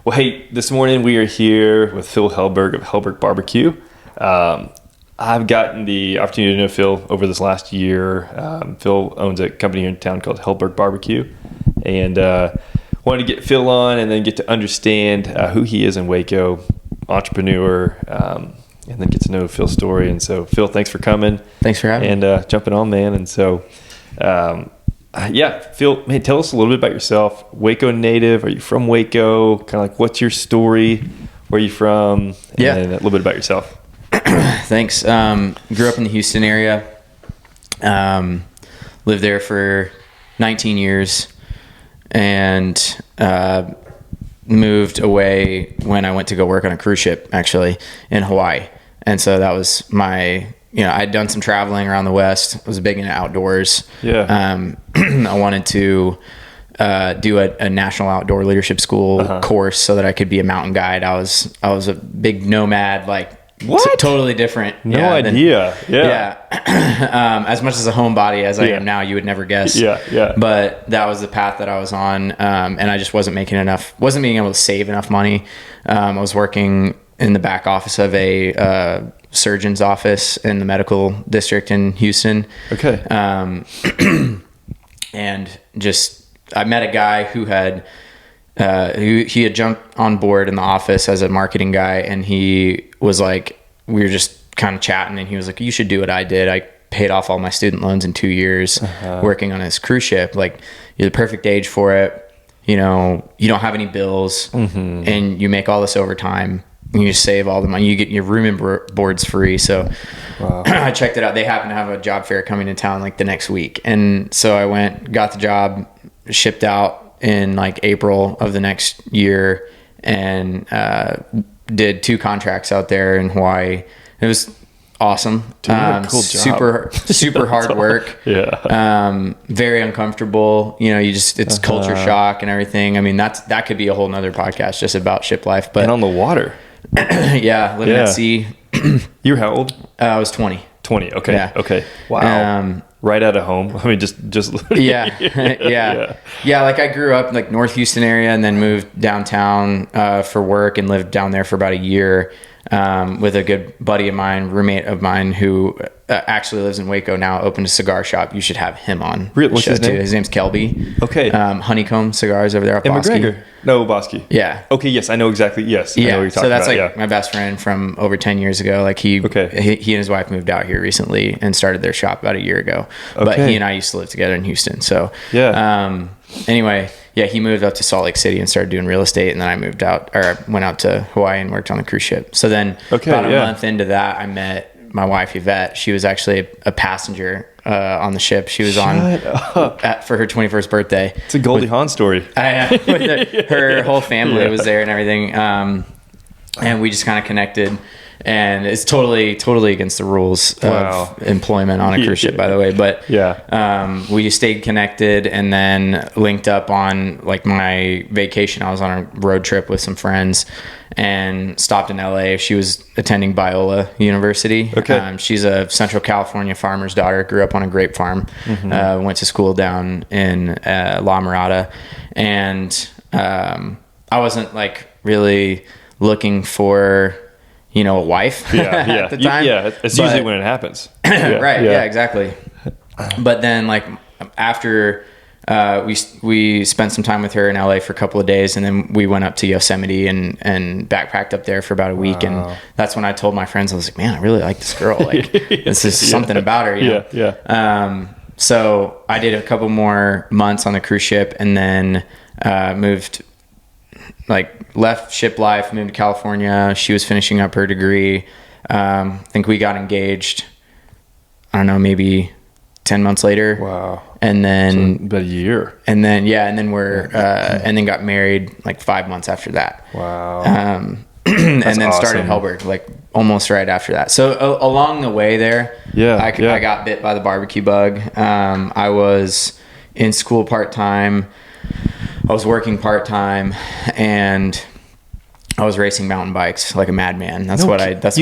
Well, hey, this morning we are here with Phil Helberg of Helberg Barbecue. I've gotten the opportunity to know Phil over this last year. Phil owns a company here in town called Helberg Barbecue, and wanted to get Phil on and then get to understand who he is in Waco, entrepreneur, and then get to know Phil's story. And so, Phil, thanks for coming. Thanks for having me. And jumping on, man. And so, Phil, man, tell us a little bit about yourself. Waco native? Are you from Waco? Kind of like, what's your story? Where are you from? And a little bit about yourself. Thanks. Grew up in the Houston area. Lived there for 19 years and moved away when I went to go work on a cruise ship, actually, in Hawaii. And so that was my, I'd done some traveling around the West. I was big into outdoors. Yeah. I wanted to do a national outdoor leadership school course so that I could be a mountain guide. I was a big nomad, what? Totally different. No idea. As much as a homebody as I am now, you would never guess. But that was the path that I was on. And I just wasn't being able to save enough money. I was working in the back office of a surgeon's office in the medical district in Houston. Okay. And just, I met a guy who had, he had jumped on board in the office as a marketing guy, and he was like, we were just kind of chatting, and he was like, you should do what I did. I paid off all my student loans in 2 years working on this cruise ship. Like, you're the perfect age for it. You don't have any bills and you make all this overtime. You just save all the money. You get your room and board's free. So I checked it out. They happen to have a job fair coming to town like the next week. And so I went, got the job, shipped out in like April of the next year, and did 2 contracts out there in Hawaii. It was awesome. Dude, cool job. Super hard work. Very uncomfortable. It's culture shock and everything. I mean, that could be a whole nother podcast just about ship life. But and on the water. Living at sea. You were how old? I was 20. 20. Okay. Yeah. Okay. Wow. Right out of home. I mean, just. Yeah. Like, I grew up in like North Houston area and then moved downtown for work and lived down there for about a year with a good buddy of mine, roommate of mine, who actually lives in Waco now, opened a cigar shop. You should have him on. Really? What's his name? His name's Kelby. Okay. Honeycomb Cigars over there. McGregor. No, Bosky. Yeah. Okay. Yes, I know exactly. Yes. Yeah. I know what you're talking that's about. like my best friend from over 10 years ago. Like he and his wife moved out here recently and started their shop about a year ago. Okay. But he and I used to live together in Houston. So anyway, he moved up to Salt Lake City and started doing real estate. And then I went out to Hawaii and worked on the cruise ship. So then about a month into that, I met my wife, Yvette. She was actually a passenger on the ship. She was on for her 21st birthday. It's a Goldie Hawn story. Her whole family was there and everything. And we just kind of connected. And it's totally against the rules of employment on a cruise ship, by the way. But we stayed connected and then linked up on like my vacation. I was on a road trip with some friends and stopped in LA. She was attending Biola University. Okay. She's a Central California farmer's daughter, grew up on a grape farm, went to school down in La Mirada. And I wasn't like really looking for a wife at the time. It's usually when it happens. Exactly. But then like after we spent some time with her in LA for a couple of days, and then we went up to Yosemite and backpacked up there for about a week. And that's when I told my friends, I was like, man, I really like this girl. Like this is something about her. So I did a couple more months on the cruise ship and then left ship life, moved to California. She was finishing up her degree. I think we got engaged, I don't know, maybe 10 months later. Wow. And then about a year. And then and then got married like 5 months after that. Wow. And then started Helberg like almost right after that. So along the way there, I got bit by the barbecue bug. I was in school part-time. I was working part-time, and I was racing mountain bikes like a madman. That's You what I spent. That's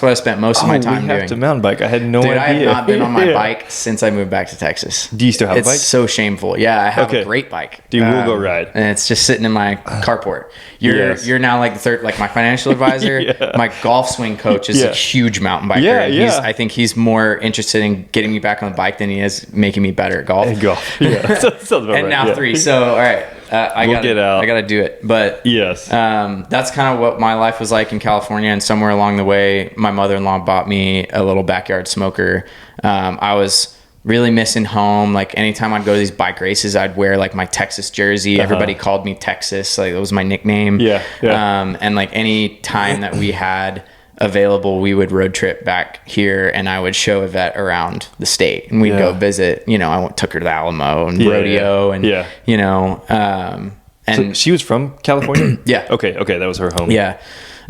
what I spent most of my time we have doing. to mountain bike. I had no Dude, idea. I have not been on my bike since I moved back to Texas. Do you still have a bike? It's so shameful. Yeah, I have a great bike. Dude, we'll go ride. And it's just sitting in my carport. You're now like the third, like my financial advisor. My golf swing coach is a huge mountain biker. Yeah, I think he's more interested in getting me back on the bike than he is making me better at golf. And now 3. So all right. I gotta do it. But that's kind of what my life was like in California. And somewhere along the way, my mother-in-law bought me a little backyard smoker. I was really missing home. Like anytime I'd go to these bike races, I'd wear like my Texas jersey. Everybody called me Texas. Like that was my nickname. And like any time that we had available, we would road trip back here and I would show Yvette around the state and we'd go visit, I took her to the Alamo and rodeo and, and so she was from California? Okay. That was her home.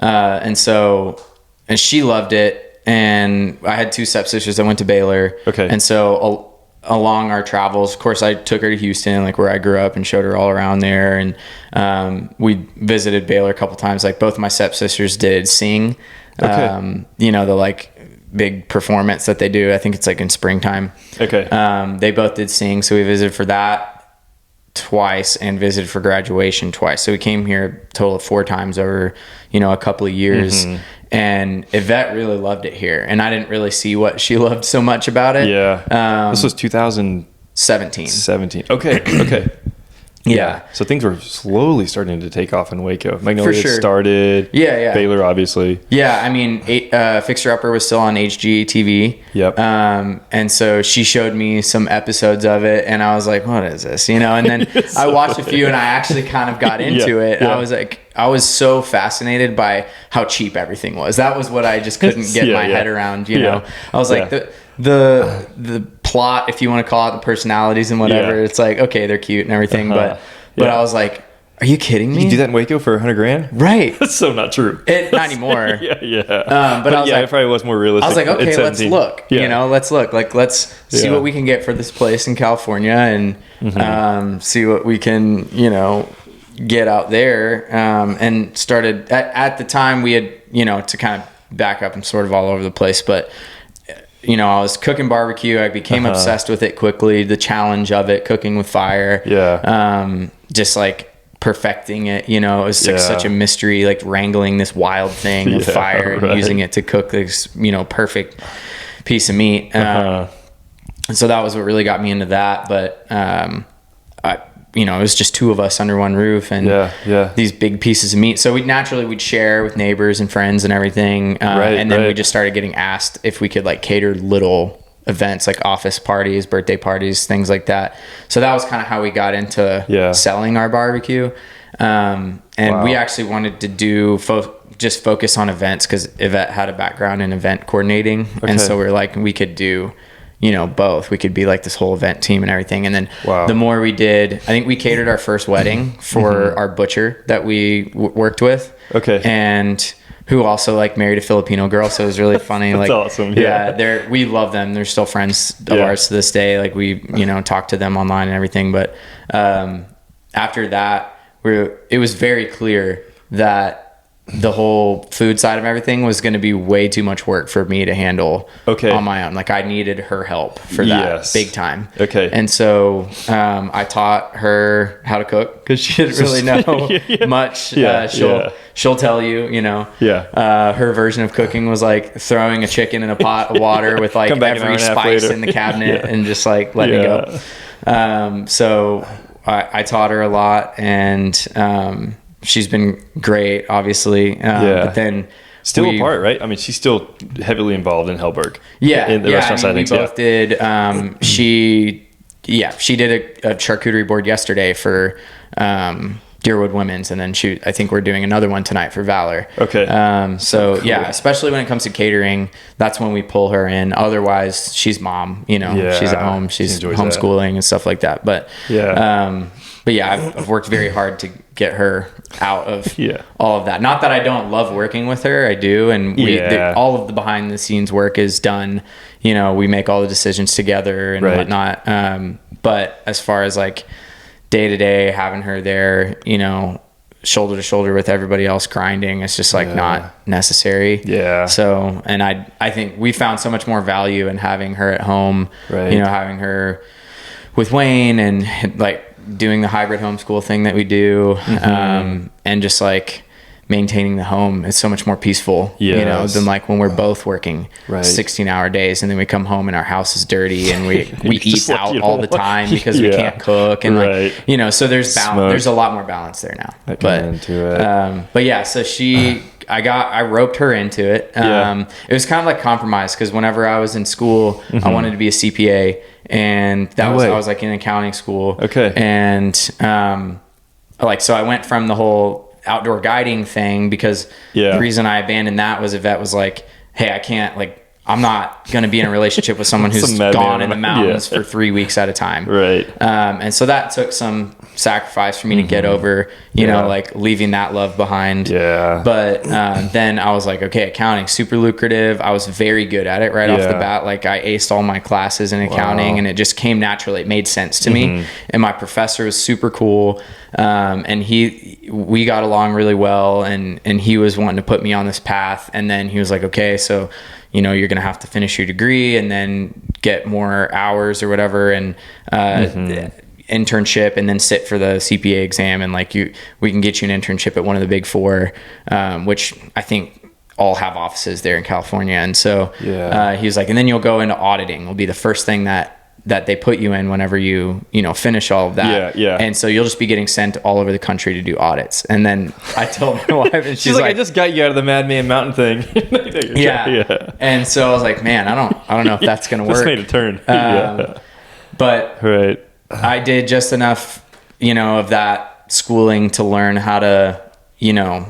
And she loved it. And I had 2 stepsisters that went to Baylor. And so along our travels, of course I took her to Houston, like where I grew up, and showed her all around there. And we visited Baylor a couple times. Like both of my stepsisters did sing. The like big performance that they do. I think it's like in springtime. They both did sing. So we visited for that twice and visited for graduation twice. So we came here a total of 4 times over, a couple of years. And Yvette really loved it here. And I didn't really see what she loved so much about it. This was 2017. Okay. So things were slowly starting to take off in Waco. Magnolia started. Baylor, obviously. I mean, Fixer Upper was still on HGTV. And so she showed me some episodes of it, and I was like, "What is this?" And then I watched a few, and I actually kind of got into it. I was like, I was so fascinated by how cheap everything was. That was what I just couldn't get my head around. I was like the plot, if you want to call it, the personalities and whatever, it's like, okay, they're cute and everything, but I was like, are you kidding me? You do that in Waco for $100,000? Right. That's so not true. Not anymore. But I was like, it probably was more realistic. I was like, okay, let's look. Let's look. Like, let's see what we can get for this place in California, and see what we can, get out there. And started at the time we had, to kind of back up, I'm sort of all over the place, but I was cooking barbecue. I became obsessed with it quickly. The challenge of it, cooking with fire. Just like perfecting it. It was like such a mystery, like wrangling this wild thing of fire and using it to cook this, perfect piece of meat. And so that was what really got me into that. But, it was just 2 of us under one roof and these big pieces of meat. So we'd share with neighbors and friends and everything. And then we just started getting asked if we could like cater little events, like office parties, birthday parties, things like that. So that was kind of how we got into selling our barbecue. And we actually wanted to do just focus on events, because Yvette had a background in event coordinating. And so we're like, we could do both. We could be like this whole event team and everything. And then the more we did, I think we catered our first wedding for our butcher that we worked with. And who also like married a Filipino girl. So it was really funny. That's like, awesome. We love them. They're still friends of ours to this day. Like we, talk to them online and everything. But after that, it was very clear that the whole food side of everything was going to be way too much work for me to handle on my own. Like I needed her help for that big time. And so I taught her how to cook, because she didn't really know much. She'll tell you, her version of cooking was like throwing a chicken in a pot of water with like every spice in the cabinet and just like letting it go. So I taught her a lot, and she's been great, obviously. But then still a part, right? I mean, she's still heavily involved in Helberg. In the restaurant side. We both did. She did a charcuterie board yesterday for Deerwood Women's, and then I think we're doing another one tonight for Valor. So cool. Especially when it comes to catering, that's when we pull her in. Otherwise, she's mom. She's at home. She's homeschooling and stuff like that. But I've worked very hard to get her out of all of that. Not that I don't love working with her, I do, and all of the behind the scenes work is done. We make all the decisions together and whatnot. But as far as like day to day, having her there, shoulder to shoulder with everybody else grinding. It's just like not necessary. Yeah. So, and I think we found so much more value in having her at home, right. you know, having her with Wayne and like doing the hybrid homeschool thing that we do. And just like maintaining the home is so much more peaceful, you know, than like when we're both working 16-hour days and then we come home and our house is dirty and we eat out all the time because we can't cook and like, you know, so there's balance. There's a lot more balance there now. But yeah, so I roped her into it. It was kind of like compromise because whenever I was in school, I wanted to be a CPA, and I was like in accounting school. Okay. And like, so I went from the whole outdoor guiding thing because the reason I abandoned that was Yvette was like, hey, I can't, like, I'm not going to be in a relationship with someone who's gone in the mountains for 3 weeks at a time. Right. And so that took some sacrifice for me to get over, you know, like leaving that love behind. Yeah. But then I was like, okay, accounting, super lucrative. I was very good at it right off the bat. Like I aced all my classes in accounting and it just came naturally. It made sense to me. And my professor was super cool. And we got along really well, and he was wanting to put me on this path. And then he was like, okay, so, you know, you're going to have to finish your degree and then get more hours or whatever, and internship, and then sit for the CPA exam. And like we can get you an internship at one of the big four, which I think all have offices there in California. And so he was like, and then you'll go into auditing. Will be the first thing that they put you in whenever you finish all of that. And so you'll just be getting sent all over the country to do audits. And then I told my wife, and she's like, I just got you out of the Madman Mountain thing. And so I was like, man, I don't know if that's going to work. Just made a turn. But I did just enough, you know, of that schooling to learn how to, you know,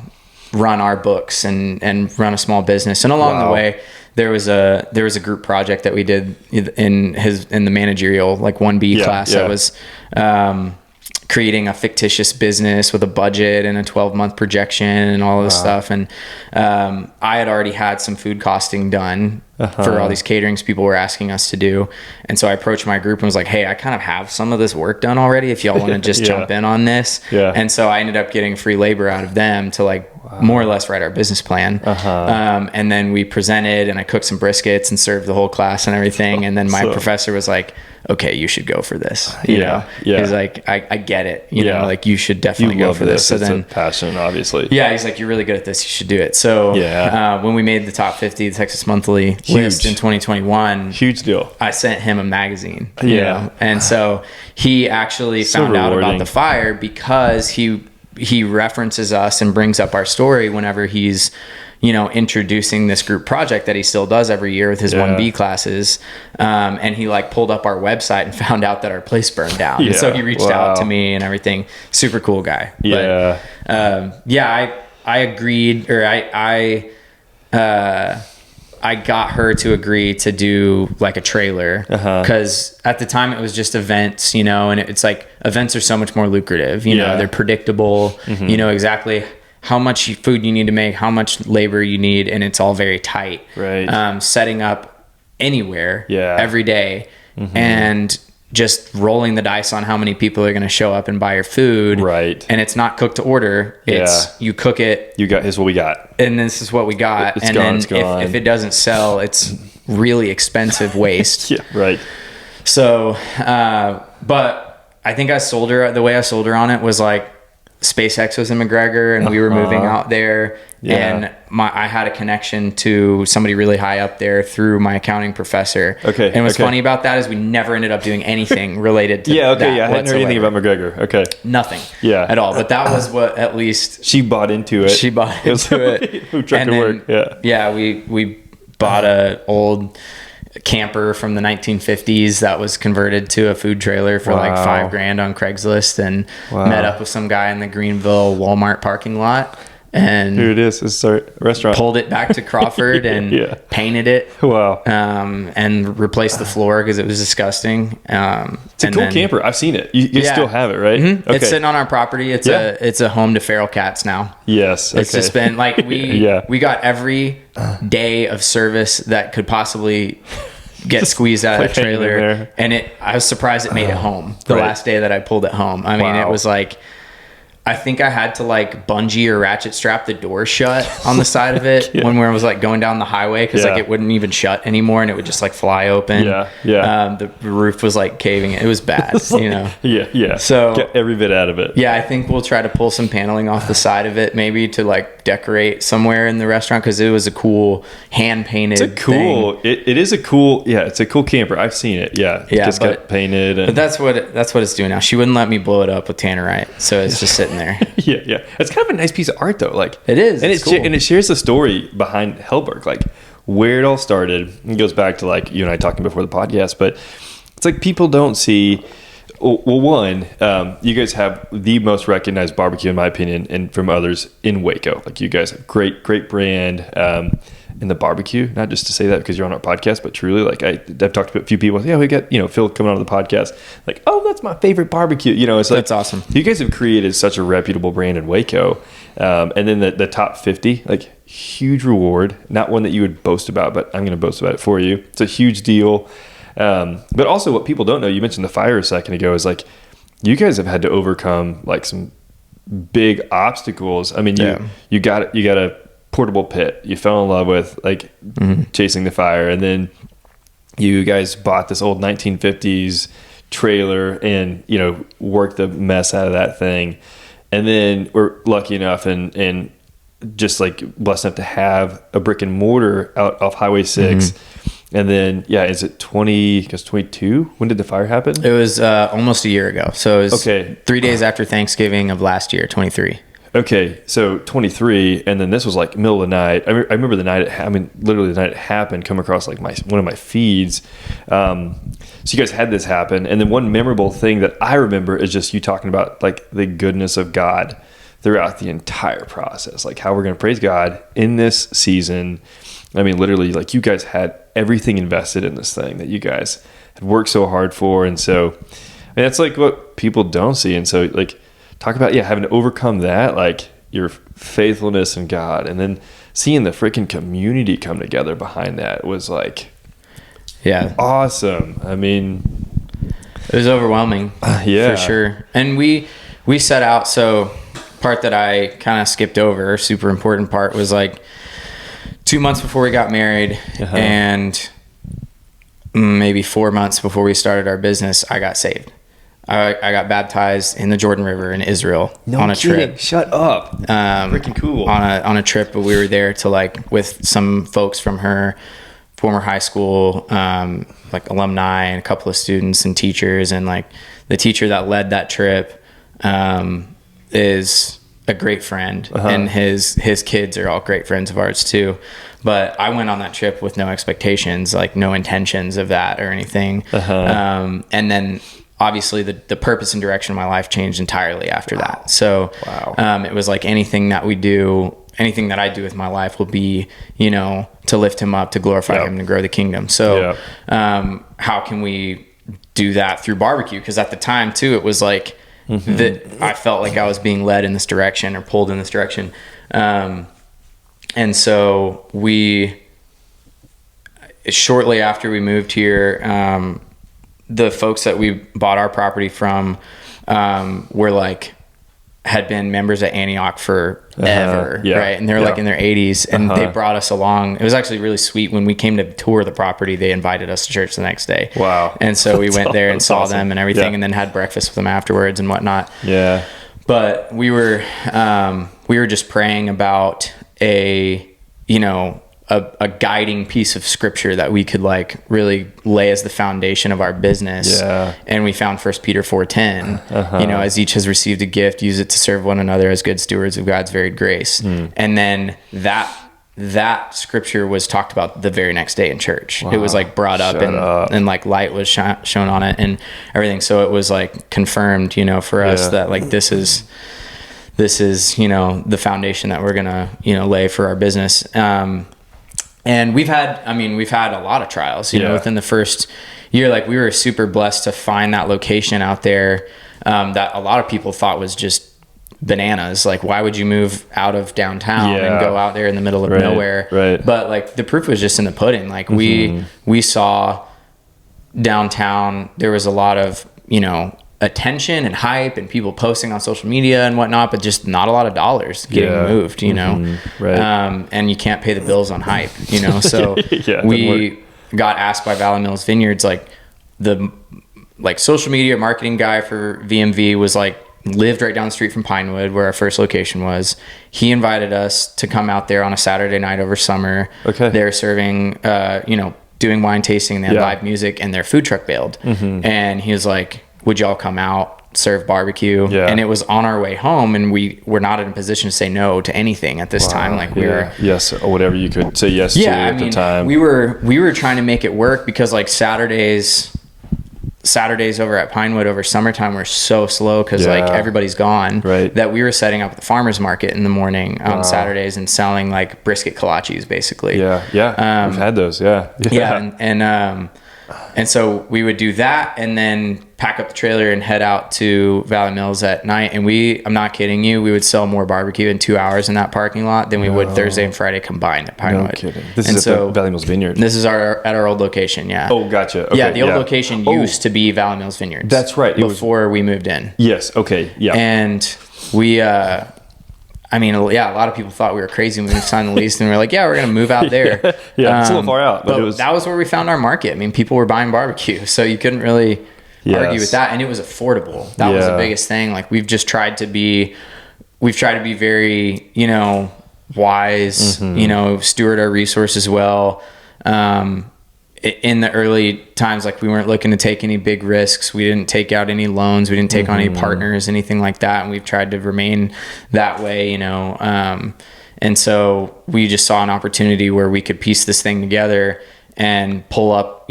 run our books and run a small business. And along the way, there was a group project that we did in the managerial, like 1B class. That was creating a fictitious business with a budget and a 12-month projection and all this stuff. And I had already had some food costing done for all these caterings people were asking us to do. And so I approached my group and was like, hey, I kind of have some of this work done already if y'all want to just jump in on this. And so I ended up getting free labor out of them to like more or less write our business plan. And then we presented, and I cooked some briskets and served the whole class and everything. And then my professor was like, okay, you should go for this. You know, he's like, I get it. You know, like you should definitely go for this. So it's then passion, obviously. Yeah. He's like, you're really good at this. You should do it. So when we made the top 50, the Texas Monthly list in 2021, huge deal. I sent him a magazine. You know? And so he actually found out about the fire because he references us and brings up our story whenever he's, you know, introducing this group project that he still does every year with his 1B classes. And he like pulled up our website and found out that our place burned down. And so he reached out to me and everything. Super cool guy. But, I agreed, or I got her to agree to do like a trailer because at the time it was just events, you know, and it's like events are so much more lucrative, you know, they're predictable, you know exactly how much food you need to make, how much labor you need, and it's all very tight. Setting up anywhere every day and just rolling the dice on how many people are going to show up and buy your food. And it's not cooked to order. It's you cook it. This is what we got. And this is what we got. It's and gone, then if it doesn't sell, it's really expensive waste. So, but I think the way I sold her on it was like, SpaceX was in McGregor and we were moving out there, and I had a connection to somebody really high up there through my accounting professor. And what's funny about that is we never ended up doing anything related to that. I hadn't heard anything about McGregor. Nothing. At all. But that was what at least she bought into it. Food truck to work. We bought a old camper from the 1950s that was converted to a food trailer for like $5,000 on Craigslist, and met up with some guy in the Greenville Walmart parking lot, and here it is. It's our restaurant. Pulled it back to Crawford and painted it. And replaced the floor because it was disgusting. It's a cool camper. I've seen it. You still have it, right? It's sitting on our property. It's a home to feral cats now. It's just been like we got every day of service that could possibly get squeezed out of the trailer, and I was surprised it made it home the last day that I pulled it home. I mean, it was like I think I had to like bungee or ratchet strap the door shut on the side of it when we was like going down the highway, because like it wouldn't even shut anymore and it would just like fly open. The roof was like caving. It was bad, you know. So get every bit out of it. I think we'll try to pull some paneling off the side of it, maybe to like decorate somewhere in the restaurant, because it was a cool hand painted. It's a cool. It is a cool. Yeah, it's a cool camper. I've seen it. Just got painted. But that's what it's doing now. She wouldn't let me blow it up with tannerite, so it's just sitting there. It's kind of a nice piece of art though. Like it is, and cool. And it shares the story behind Helberg, like where it all started. It goes back to like you and I talking before the podcast, but it's like people don't see. Well, one, you guys have the most recognized barbecue in my opinion, and from others in Waco. Like you guys have great brand in the barbecue. Not just to say that because you're on our podcast, but truly, like I've talked to a few people. Yeah, we got Phil coming on the podcast. Like, oh, that's my favorite barbecue. It's like that's awesome. You guys have created such a reputable brand in Waco, and then the top 50, like huge reward. Not one that you would boast about, but I'm going to boast about it for you. It's a huge deal. But also what people don't know, you mentioned the fire a second ago, is like you guys have had to overcome like some big obstacles. I mean, you got a portable pit you fell in love with, like chasing the fire, and then you guys bought this old 1950s trailer and worked the mess out of that thing, and then we're lucky enough and just like blessed enough to have a brick and mortar out off Highway 6. And then, is it 22? When did the fire happen? It was almost a year ago. So it was 3 days after Thanksgiving of last year, 23. Okay, so 23, and then this was like middle of the night. I remember the night literally the night it happened, come across like one of my feeds. So you guys had this happen, and then one memorable thing that I remember is just you talking about like the goodness of God throughout the entire process, like how we're going to praise God in this season. I mean, literally, like you guys had everything invested in this thing that you guys had worked so hard for. And so, I mean, that's like what people don't see. And so like talk about, having to overcome that, like your faithfulness in God, and then seeing the freaking community come together behind that was like, awesome. I mean, it was overwhelming. For sure. And we set out. So part that I kind of skipped over, super important part, was like 2 months before we got married and maybe 4 months before we started our business, I got saved. I got baptized in the Jordan River in Israel on a trip. Shut up. Freaking cool. On a trip, but we were there to like with some folks from her former high school, like alumni and a couple of students and teachers, and like the teacher that led that trip is a great friend, and his kids are all great friends of ours too. But I went on that trip with no expectations, like no intentions of that or anything. And then obviously the purpose and direction of my life changed entirely after that. So it was like anything that I do with my life will be, to lift him up, to glorify him, to grow the kingdom. So how can we do that through barbecue? Because at the time too, it was like, that I felt like I was being led in this direction or pulled in this direction. And so shortly after we moved here, the folks that we bought our property from, were like, had been members at Antioch forever, right? And they're like in their 80s, and they brought us along. It was actually really sweet. When we came to tour the property, they invited us to church the next day. Wow. And so we went there and saw them and everything, and then had breakfast with them afterwards and whatnot. Yeah. But we were just praying about a guiding piece of scripture that we could like really lay as the foundation of our business. And we found 1 Peter 4:10, as each has received a gift, use it to serve one another as good stewards of God's varied grace. And then that scripture was talked about the very next day in church. It was like brought up and like light was shown on it and everything. So it was like confirmed, for us that like, this is, the foundation that we're going to, lay for our business. And we've had a lot of trials, within the first year. Like we were super blessed to find that location out there, that a lot of people thought was just bananas. Like, why would you move out of downtown and go out there in the middle of nowhere? Right. But like the proof was just in the pudding. Like we saw downtown, there was a lot of, attention and hype and people posting on social media and whatnot, but just not a lot of dollars getting moved, you know? Right. And you can't pay the bills on hype, you know? So Yeah, we got asked by Valley Mills Vineyards, like the social media marketing guy for VMV was like, lived right down the street from Pinewood where our first location was. He invited us to come out there on a Saturday night over summer. Okay. They're serving, doing wine tasting, and they had live music, and their food truck bailed. And he was like, would y'all come out, serve barbecue? And it was on our way home, and we were not in a position to say no to anything at this time. Like we were, yes, or whatever you could say yes to at the time. We were trying to make it work because like Saturdays over at Pinewood over summertime were so slow because like everybody's gone, that we were setting up at the farmer's market in the morning on Saturdays and selling like brisket kolaches basically. We've had those. And so we would do that and then pack up the trailer and head out to Valley Mills at night. And I'm not kidding you, we would sell more barbecue in 2 hours in that parking lot than we would Thursday and Friday combined at Pinewood. No kidding. This is at the Valley Mills Vineyard. This is at our old location, Oh, gotcha. Okay, yeah, the old location used to be Valley Mills Vineyards. That's right. Before we moved in. Yes, okay, yeah. And we... a lot of people thought we were crazy when we signed the lease, and we were like, we're going to move out there. It's a little far out. But that was where we found our market. I mean, people were buying barbecue, so you couldn't really argue with that. And it was affordable. That was the biggest thing. Like, we've tried to be very, wise, steward our resources well. In the early times, like we weren't looking to take any big risks. We didn't take out any loans. We didn't take on any partners, anything like that. And we've tried to remain that way, and so we just saw an opportunity where we could piece this thing together and pull up,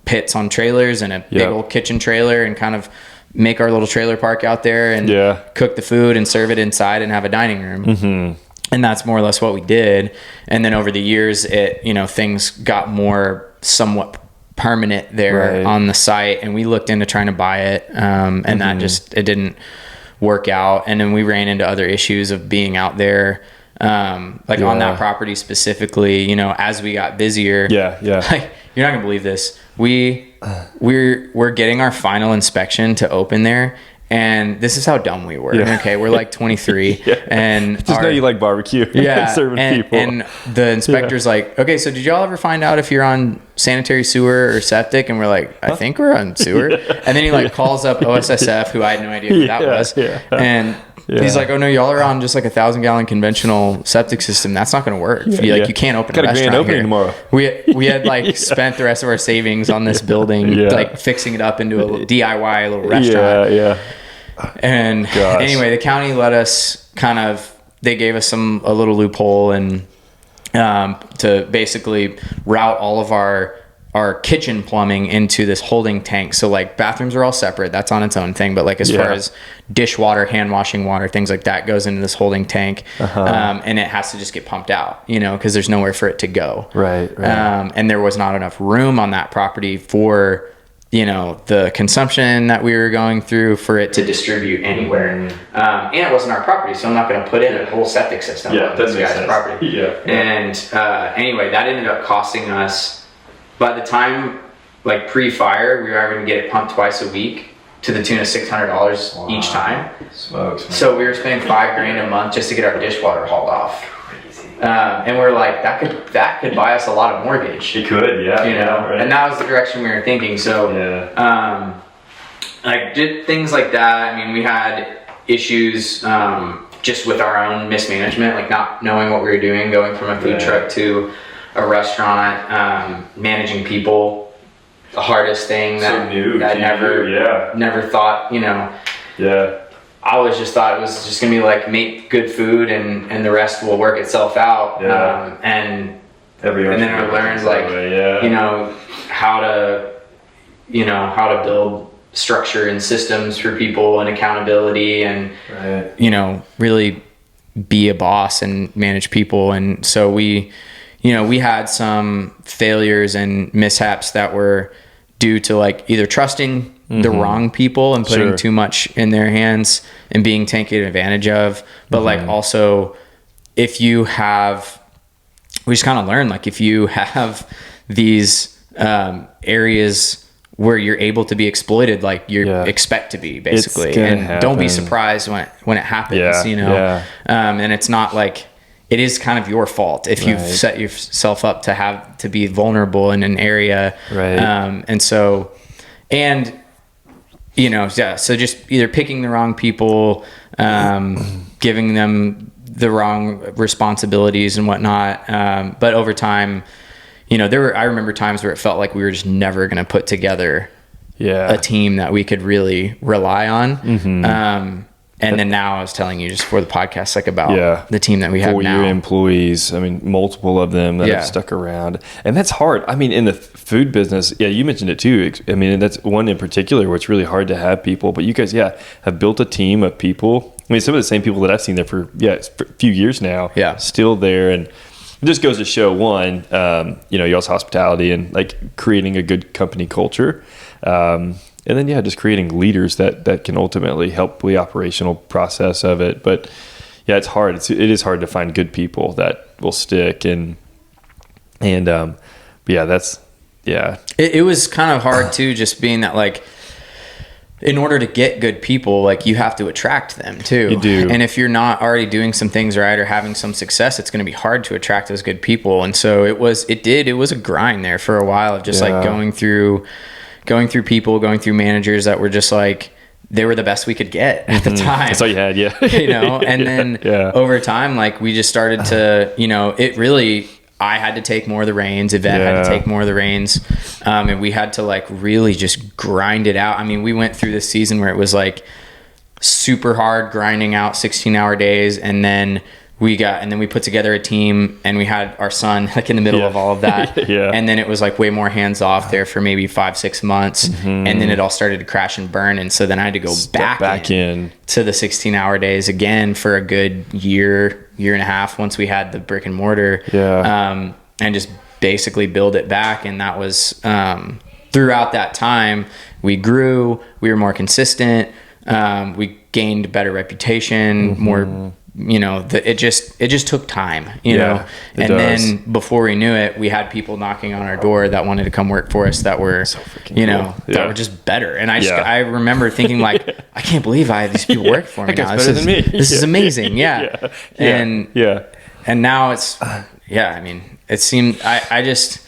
pits on trailers and a big old kitchen trailer and kind of make our little trailer park out there and cook the food and serve it inside and have a dining room. And that's more or less what we did. And then over the years, things got more somewhat permanent there on the site, and we looked into trying to buy it. And that it didn't work out. And then we ran into other issues of being out there, on that property specifically, as we got busier. Like, you're not gonna believe this. We're getting our final inspection to open there. And this is how dumb we were. Okay, we're like 23, and just know you like barbecue. Serving people. And the inspector's like, "Okay, so did y'all ever find out if you're on sanitary sewer or septic?" And we're like, "I think we're on sewer." And then he calls up OSSF, who I had no idea who that was, and he's like, "Oh no, y'all are on just like 1,000-gallon conventional septic system. That's not going to work. You can't open a restaurant grand opening here." Tomorrow. We had spent the rest of our savings on this building, fixing it up into a little DIY little restaurant. And anyway, the county let us they gave us a little loophole and to basically route all of our kitchen plumbing into this holding tank. So bathrooms are all separate. That's on its own thing. But as far as dishwater, hand washing water, things like that goes into this holding tank. And it has to just get pumped out, because there's nowhere for it to go. Right. And there was not enough room on that property for the consumption that we were going through for it to distribute anywhere. And it wasn't our property, so I'm not going to put in a whole septic system on this guy's property. And anyway, that ended up costing us, by the time pre-fire, we were having to get it pumped twice a week to the tune of $600 each time. Smokes, man. So we were spending $5,000 a month just to get our dishwater hauled off. And we're like, that could buy us a lot of mortgage. It could, And that was the direction we were thinking. So, did things like that. I mean, we had issues just with our own mismanagement, not knowing what we were doing, going from a food truck to a restaurant, managing people. The hardest thing that I never thought, I always just thought it was just gonna be make good food and the rest will work itself out. And then I learned how to build structure and systems for people and accountability and really be a boss and manage people. And so we had some failures and mishaps that were due to either trusting the wrong people and putting too much in their hands and being taken advantage of. But also if you have, we just kind of learned, if you have these areas where you're able to be exploited like you expect to be, basically. And don't be surprised when it happens, and it's not like, it is kind of your fault if you've set yourself up to be vulnerable in an area. So just either picking the wrong people, giving them the wrong responsibilities and whatnot. But over time, I remember times where it felt like we were just never going to put together a team that we could really rely on. And then now I was telling you just for the podcast, like about the team that we have now. 4 year employees. I mean, multiple of them that have stuck around, and that's hard. I mean, in the food business, you mentioned it too. I mean, that's one in particular where it's really hard to have people, but you guys, have built a team of people. I mean, some of the same people that I've seen there for a few years now, still there. And it just goes to show y'all's hospitality and like creating a good company culture. And then, just creating leaders that can ultimately help the operational process of it. But it's hard. It is hard to find good people that will stick. It was kind of hard too, just being that, like, in order to get good people, like, you have to attract them too. You do. And if you're not already doing some things right or having some success, it's going to be hard to attract those good people. And so it was a grind there for a while of just like going through people, going through managers that were just like, they were the best we could get at the time. That's all you had. And then over time, like, we just started to, I had to take more of the reins. Yvette had to take more of the reins. And we had to like really just grind it out. I mean, we went through this season where it was like super hard grinding out 16-hour days. And then we put together a team, and we had our son like in the middle of all of that. And then it was like way more hands off there for maybe 5-6 months. And then it all started to crash and burn. And so then I had to go back in to the 16-hour days again for a good year and a half once we had the brick and mortar, and just basically build it back. And that was, throughout that time, we grew, we were more consistent. We gained better reputation, more, it just took time, and then before we knew it, we had people knocking on our door that wanted to come work for us that were, that were just better. And I remember thinking like, I can't believe I have these people work for me now. This is amazing. And now it's, I mean, it seemed, I just,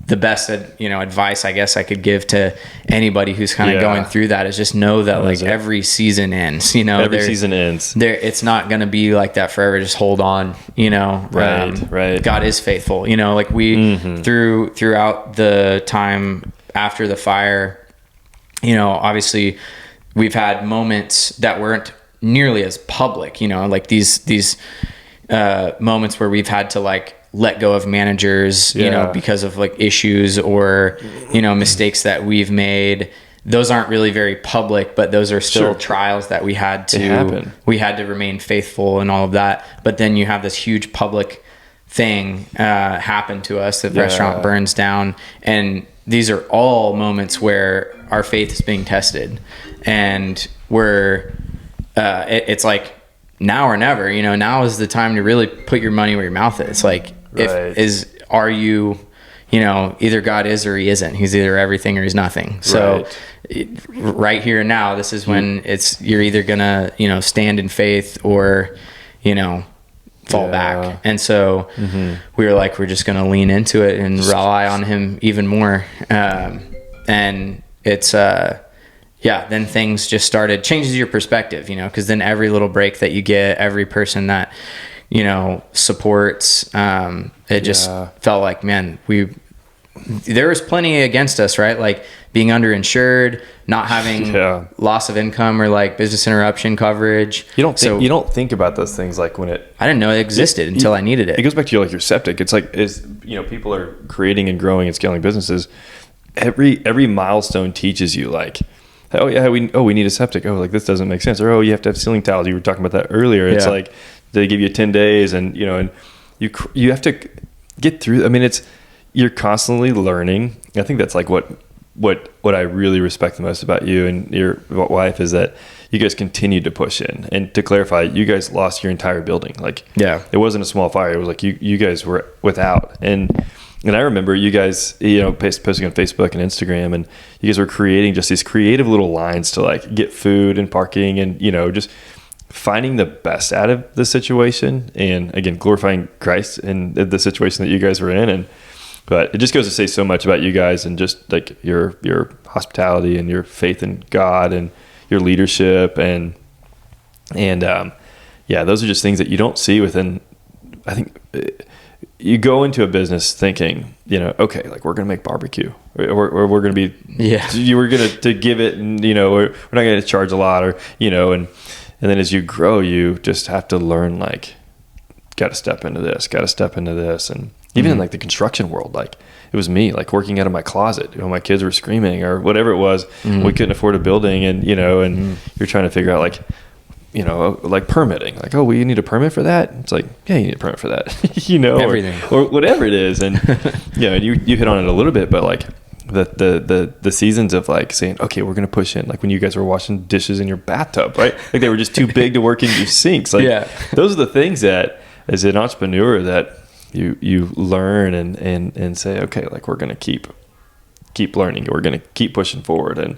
the best, advice I guess I could give to anybody who's kind of going through that is just know that every season ends, every season ends. It's not going to be like that forever. Just hold on, Right. God is faithful, like we, throughout the time after the fire, obviously we've had moments that weren't nearly as public, like these moments where we've had to like let go of managers, because of like issues or, mistakes that we've made. Those aren't really very public, but those are still trials that we had to remain faithful and all of that. But then you have this huge public thing happen to us. The restaurant burns down. And these are all moments where our faith is being tested. And it's like now or never, now is the time to really put your money where your mouth is. Like, are you, either God is or he isn't. He's either everything or he's nothing. So right here and now, this is when you're either gonna, stand in faith or, fall back. And so we were like, we're just gonna lean into it and rely on him even more. And it's, then things just started, changes your perspective, because then every little break that you get, every person that, supports, it just felt like, man, there was plenty against us, right? Like being underinsured, not having loss of income or like business interruption coverage. You don't think about those things like when I didn't know it existed until I needed it. It goes back to your septic. It's like, people are creating and growing and scaling businesses. Every milestone teaches you like, we need a septic. Oh, like this doesn't make sense. Or, you have to have ceiling tiles. You were talking about that earlier. It's like, they give you 10 days and, and you have to get through. I mean, you're constantly learning. I think that's like what I really respect the most about you and your wife is that you guys continued to push in. And to clarify, you guys lost your entire building. Like, it wasn't a small fire. It was like you guys were without. And And I remember you guys, posting on Facebook and Instagram, and you guys were creating just these creative little lines to like get food and parking and, just finding the best out of the situation. And again, glorifying Christ in the situation that you guys were in. But it just goes to say so much about you guys and just like your hospitality and your faith in God and your leadership. And those are just things that you don't see within, I think, you go into a business thinking, okay, like we're going to make barbecue or we're going to be, you were going to give it and, we're not going to charge a lot or, and then as you grow, you just have to learn, like, got to step into this. And even in like the construction world, like it was me, like working out of my closet, my kids were screaming or whatever it was. We couldn't afford a building and, and you're trying to figure out like, like permitting, like, oh, well, you need a permit for that. It's like, yeah, you need a permit for that, everything or whatever it is. And, and you hit on it a little bit, but like the seasons of like saying, okay, we're going to push in, like when you guys were washing dishes in your bathtub, right? Like they were just too big to work in your sinks. Like those are the things that as an entrepreneur that you learn and say, okay, like we're going to keep learning. We're going to keep pushing forward. And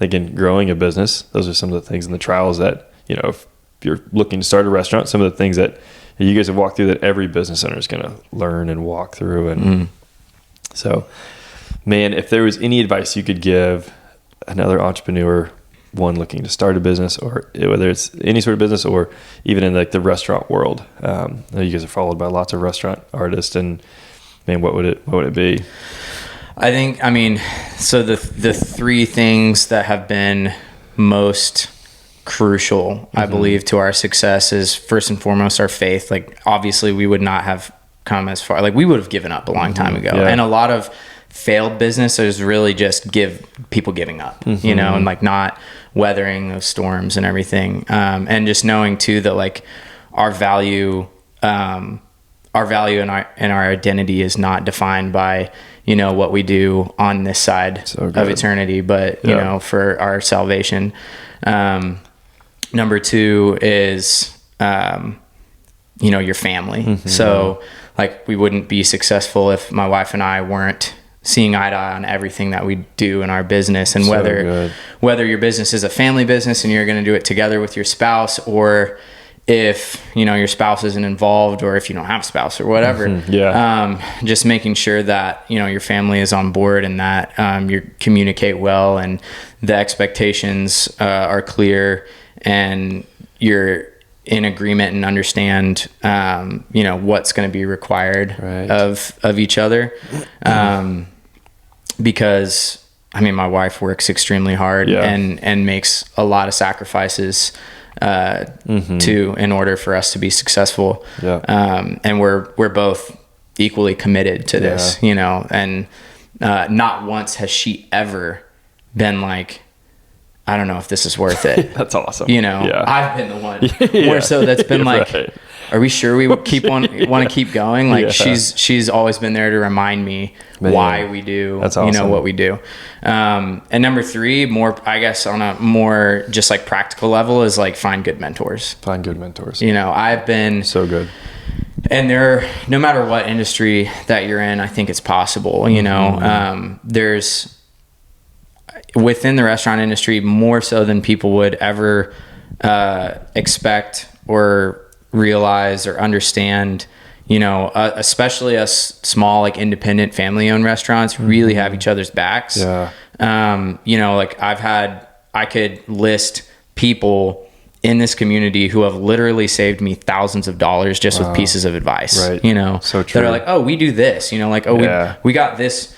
again, growing a business, those are some of the things in the trials that, if you're looking to start a restaurant, some of the things that you guys have walked through that every business owner is going to learn and walk through. And so, man, if there was any advice you could give another entrepreneur, one looking to start a business or whether it's any sort of business or even in like the restaurant world, I know you guys are followed by lots of restaurant artists, and man, what would it be? I mean, so the three things that have been most crucial, I believe, to our success is first and foremost our faith. Like obviously we would not have come as far, like we would have given up a long time ago. And a lot of failed businesses really just people giving up, and like not weathering those storms and everything. And just knowing too that like our value and our identity is not defined by, what we do on this side of eternity, but for our salvation. Number two is, your family. So like we wouldn't be successful if my wife and I weren't seeing eye to eye on everything that we do in our business. And whether your business is a family business and you're going to do it together with your spouse, or if, your spouse isn't involved, or if you don't have a spouse or whatever, just making sure that, your family is on board and that, you communicate well and the expectations, are clear and you're in agreement and understand, what's going to be required of each other. Because I mean, my wife works extremely hard and makes a lot of sacrifices, in order for us to be successful. And we're both equally committed to this, and, not once has she ever been like, I don't know if this is worth it. That's awesome. I've been the one more so that's been like, are we sure we want to keep going? Like she's always been there to remind me why we do, that's awesome. What we do. And number three, more, I guess on a more just like practical level, is like find good mentors. I've been so good. And no matter what industry that you're in, I think it's possible, there's, within the restaurant industry, more so than people would ever expect or realize or understand, especially us small, like independent family owned restaurants really have each other's backs. Like I could list people in this community who have literally saved me thousands of dollars just with pieces of advice, so true. That are like, oh, we do this, like, oh, we got this,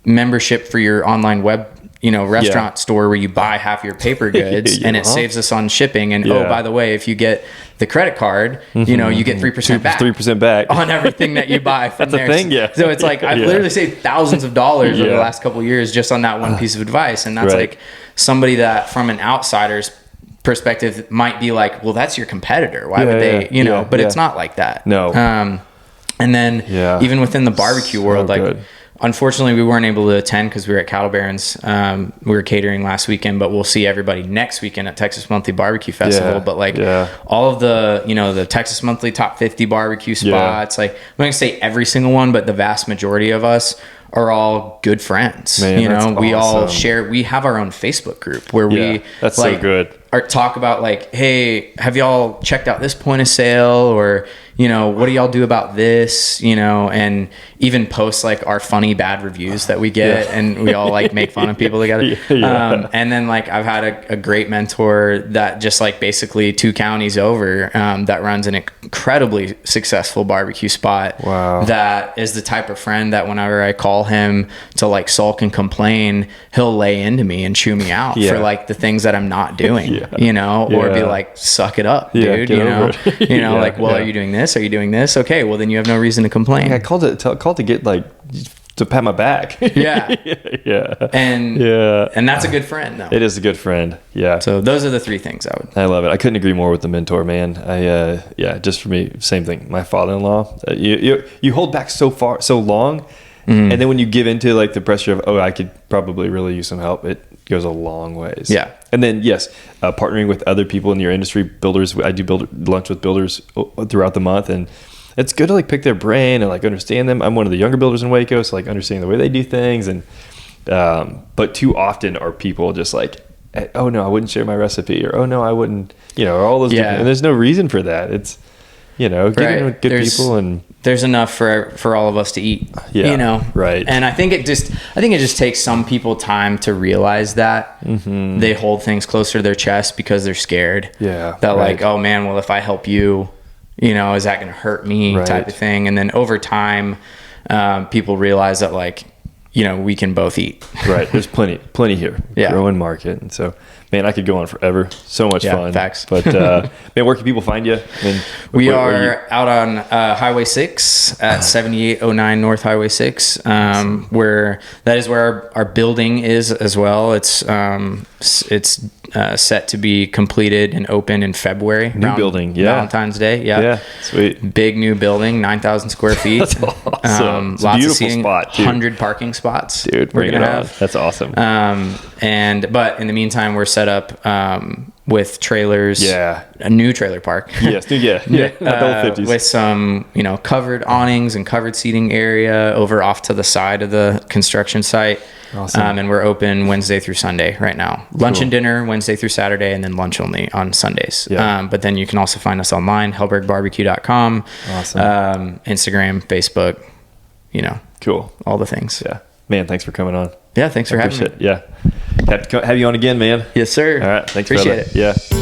membership for your online web, restaurant store where you buy half your paper goods and it saves us on shipping. And oh, by the way, if you get the credit card, you get 3% back on everything that you buy from there. That's a thing, So it's like, I've literally saved thousands of dollars over the last couple of years just on that one piece of advice. And that's like somebody that from an outsider's perspective might be like, well, that's your competitor. Why would they, but it's not like that. No. And then even within the barbecue world, like, unfortunately, we weren't able to attend because we were at Cattle Barons. We were catering last weekend, but we'll see everybody next weekend at Texas Monthly Barbecue Festival. But like all of the, the Texas Monthly top 50 barbecue spots, like I'm not gonna say every single one, but the vast majority of us are all good friends. Man, we all share, we have our own Facebook group where we that's like, so good. Or talk about like, hey, have y'all checked out this point of sale? Or, what do y'all do about this? And even post like our funny bad reviews that we get, and we all like make fun of people together. And then like I've had a great mentor that just like basically 2 counties over that runs an incredibly successful barbecue spot. Wow. That is the type of friend that whenever I call him to like sulk and complain, he'll lay into me and chew me out for like the things that I'm not doing. Or be like, suck it up, dude. Like, well, are you doing this? Are you doing this? Okay, well then you have no reason to complain. I called to get like to pat my back. And that's a good friend though. It is a good friend. So those are the 3 things I love it. I couldn't agree more with the mentor, man. Just for me, same thing. My father-in-law, you hold back so long. And then when you give into like the pressure of, I could probably really use some help, it goes a long ways. And then partnering with other people in your industry, builders. I do lunch with builders throughout the month, and it's good to like pick their brain and like understand them. I'm one of the younger builders in Waco, so like understanding the way they do things. And but too often are people just like, oh no, I wouldn't share my recipe, or oh no, I wouldn't, or all those different, and there's no reason for that. It's get in with good people, and there's enough for all of us to eat. Right. And I think it just takes some people time to realize that they hold things closer to their chest because they're scared. Like, oh man, well if I help you, is that going to hurt me, type of thing. And then over time, people realize that like, we can both eat. Right. There's plenty here. Growing market. And so, man, I could go on forever. So much fun. Facts. But man, where can people find you? We are out on Highway 6 at 7809 North Highway 6, where that is where our building is as well. It's set to be completed and open in February. New building, Valentine's Day, sweet. Big new building, 9,000 square feet. That's awesome. It's lots a beautiful of seating, spot, dude. 100 parking spots. Dude, bring it on. That's awesome. But in the meantime, we're set up with trailers. A new trailer park. Not the old 50s. With some, covered awnings and covered seating area over off to the side of the construction site. Awesome. And we're open Wednesday through Sunday right now. Lunch and dinner Wednesday through Saturday, and then lunch only on Sundays. But then you can also find us online, helbergbarbecue.com. Awesome. Instagram, Facebook, cool. all the things. Man, thanks for coming on. Thanks for having me. Have you on again, man. Yes, sir. All right. Thanks, Appreciate brother. it.